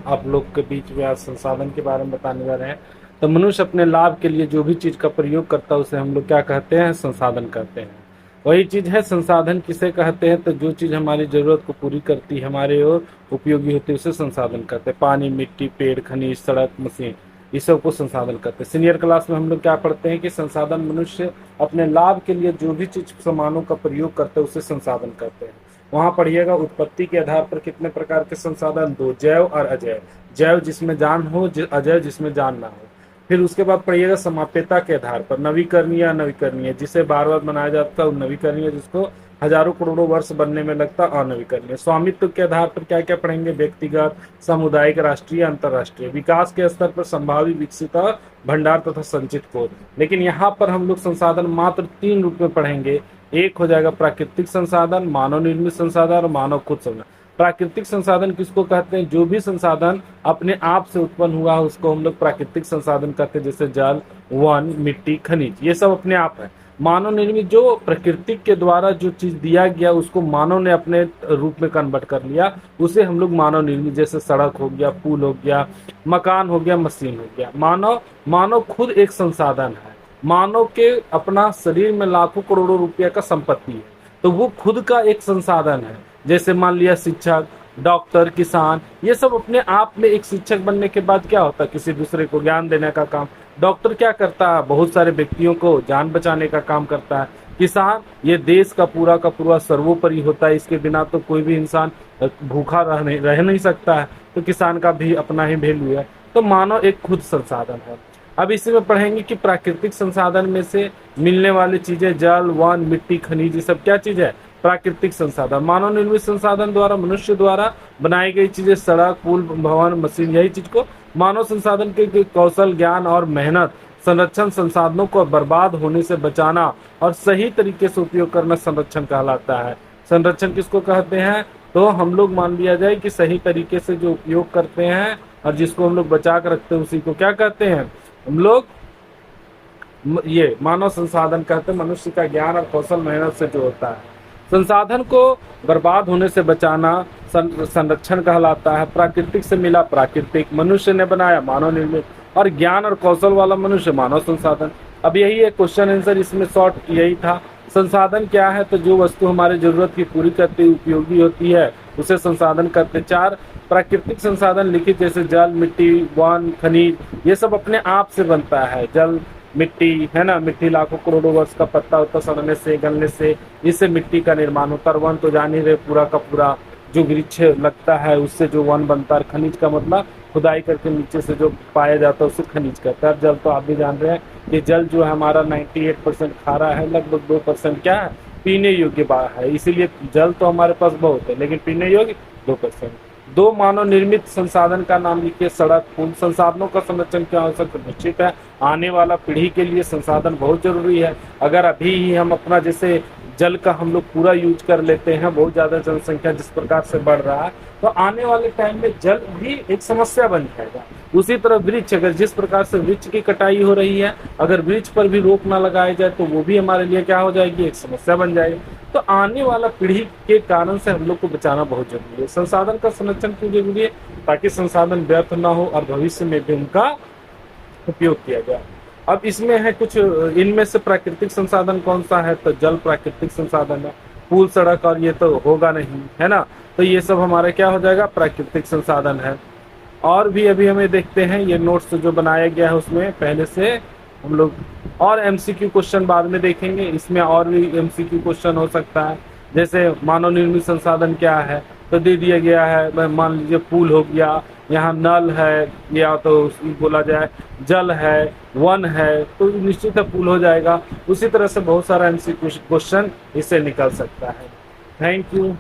आप लोग के बीच में आज संसाधन के बारे में बताने जा रहे हैं। तो मनुष्य अपने लाभ के लिए जो भी चीज का प्रयोग करता है उसे हम लोग क्या कहते हैं? संसाधन कहते हैं। वही चीज है संसाधन किसे कहते हैं? तो जो चीज हमारी जरूरत को पूरी करती है, हमारे और उपयोगी होती है, उसे संसाधन कहते हैं। पानी, मिट्टी, पेड़, खनिज, सड़क, मशीन, इस सब को संसाधन कहते हैं। सीनियर क्लास में हम लोग क्या पढ़ते हैं कि संसाधन मनुष्य अपने लाभ के लिए जो भी चीज सामानों का प्रयोग करते हैं उसे संसाधन कहते हैं। वहां पढ़िएगा उत्पत्ति के आधार पर कितने प्रकार के संसाधन? दो, जैव और अजैव। जैव जिसमें जान हो, अजैव जिसमें जान ना हो। फिर उसके बाद पढ़िएगा समाप्यता के आधार पर नवीकरणीय, अनवीकरणीय, जिसे बार बार बनाया जाता है नवीकरणीय, जिसको हजारों करोड़ों वर्ष बनने में लगता अनवीकरणीय। स्वामित्व के आधार पर क्या क्या पढ़ेंगे? व्यक्तिगत, सामुदायिक, राष्ट्रीय, अंतरराष्ट्रीय। विकास के स्तर पर संभावित, विकसित, भंडार तथा संचित खोज। लेकिन यहाँ पर हम लोग संसाधन मात्र 3 रूप में पढ़ेंगे। एक हो जाएगा प्राकृतिक संसाधन, मानव निर्मित संसाधन और मानव खुद संसाधन। प्राकृतिक संसाधन किसको कहते हैं? जो भी संसाधन अपने आप से उत्पन्न हुआ है उसको हम लोग प्राकृतिक संसाधन कहते हैं, जैसे जल, वन, मिट्टी, खनिज, ये सब अपने आप है। मानव निर्मित, जो प्रकृति के द्वारा जो चीज दिया गया उसको मानव ने अपने रूप में कन्वर्ट कर लिया, उसे हम लोग मानव निर्मित, जैसे सड़क हो गया, पुल हो गया, मकान हो गया, मशीन हो गया। मानव खुद एक संसाधन है। मानव के अपना शरीर में लाखों करोड़ों रुपया का संपत्ति है, तो वो खुद का एक संसाधन है। जैसे मान लिया शिक्षक, डॉक्टर, किसान, ये सब अपने आप में एक शिक्षक बनने के बाद क्या होता है? किसी दूसरे को ज्ञान देने का काम। डॉक्टर क्या करता है? बहुत सारे व्यक्तियों को जान बचाने का काम करता है। किसान ये देश का पूरा सर्वोपरि होता है, इसके बिना तो कोई भी इंसान भूखा रह नहीं सकता है, तो किसान का भी अपना ही वैल्यू है। तो मानव एक खुद संसाधन है। अब इसी में पढ़ेंगे कि प्राकृतिक संसाधन में से मिलने वाली चीजें जल, वन, मिट्टी, खनिज, ये सब क्या चीज है? प्राकृतिक संसाधन। मानव निर्मित संसाधन द्वारा, मनुष्य द्वारा बनाई गई चीजें सड़क, पुल, भवन, मशीन, यही चीज को मानव संसाधन के कौशल, ज्ञान और मेहनत, संरक्षण, संसाधनों को बर्बाद होने से बचाना और सही तरीके से उपयोग करना संरक्षण कहलाता है। संरक्षण किसको कहते हैं? तो हम लोग मान लिया जाए कि सही तरीके से जो उपयोग करते हैं और जिसको हम लोग बचा कर रखते हैं उसी को क्या कहते हैं? हम लोग ये मानव संसाधन कहते हैं। मनुष्य का ज्ञान और कौशल, मेहनत से जो होता है। संसाधन को बर्बाद होने से बचाना संरक्षण कहलाता है। प्राकृतिक से मिला प्राकृतिक, मनुष्य ने बनाया मानव निर्मित, और ज्ञान और कौशल वाला मनुष्य मानव संसाधन। अब यही है क्वेश्चन आंसर, इसमें शॉर्ट यही था। संसाधन क्या है? तो जो वस्तु हमारी जरूरत की पूरी करती, उपयोगी होती है, उसे संसाधन कहते। 4 प्राकृतिक संसाधन लिखित, जैसे जल, मिट्टी, वन, खनिज, ये सब अपने आप से बनता है। जल, मिट्टी है ना, मिट्टी लाखों करोड़ों वर्ष का पत्ता होता, सड़ने से, गलने से, इससे मिट्टी का निर्माण होता है। वन तो जान ही रहे, पूरा का पूरा जो वृक्ष लगता है उससे जो वन बनता है। खनिज का मतलब खुदाई करके नीचे से जो पाया जाता है उसे खनिज कहता है। जल तो आप भी जान रहे हैं कि जल जो है हमारा 98% खारा है, लगभग 2% क्या है? पीने योग्य है। इसीलिए जल तो हमारे पास बहुत है, लेकिन पीने योग्य 2%। 2 मानव निर्मित संसाधन का नाम लिखिए, सड़क, पुल। संसाधनों का संरक्षण क्या हो सकता है? निश्चित है, आने वाला पीढ़ी के लिए संसाधन बहुत जरूरी है। अगर अभी ही हम अपना जैसे जल का हम लोग पूरा यूज कर लेते हैं, बहुत ज्यादा जनसंख्या जिस प्रकार से बढ़ रहा है, तो आने वाले टाइम में जल भी एक समस्या बन जाएगा। उसी तरह वृक्ष, अगर जिस प्रकार से वृक्ष की कटाई हो रही है, अगर वृक्ष पर भी रोक ना लगाया जाए तो वो भी हमारे लिए क्या हो जाएगी? एक समस्या बन जाएगी। तो आने वाला पीढ़ी के कारण से हम लोग को बचाना बहुत जरूरी है। संसाधन का संरक्षण क्यों जरूरी है? ताकि संसाधन व्यर्थ ना हो और भविष्य में भी उनका उपयोग किया जाए। अब इसमें है कुछ, इनमें से प्राकृतिक संसाधन कौन सा है? तो जल प्राकृतिक संसाधन है। पुल, सड़क और ये तो होगा नहीं, है ना, तो ये सब हमारा क्या हो जाएगा? प्राकृतिक संसाधन है। और भी अभी हमें देखते हैं, ये नोट्स जो बनाया गया है उसमें पहले से हम लोग, और एमसीक्यू क्वेश्चन बाद में देखेंगे। इसमें और भी एमसीक्यू क्वेश्चन हो सकता है, जैसे मानव निर्मित संसाधन क्या है, तो दे दिया गया है, मान लीजिए पुल हो गया, यहाँ नल है, या तो बोला जाए जल है, वन है, तो निश्चित है पुल हो जाएगा। उसी तरह से बहुत सारा एमसीक्यू क्वेश्चन इससे निकल सकता है। Thank you.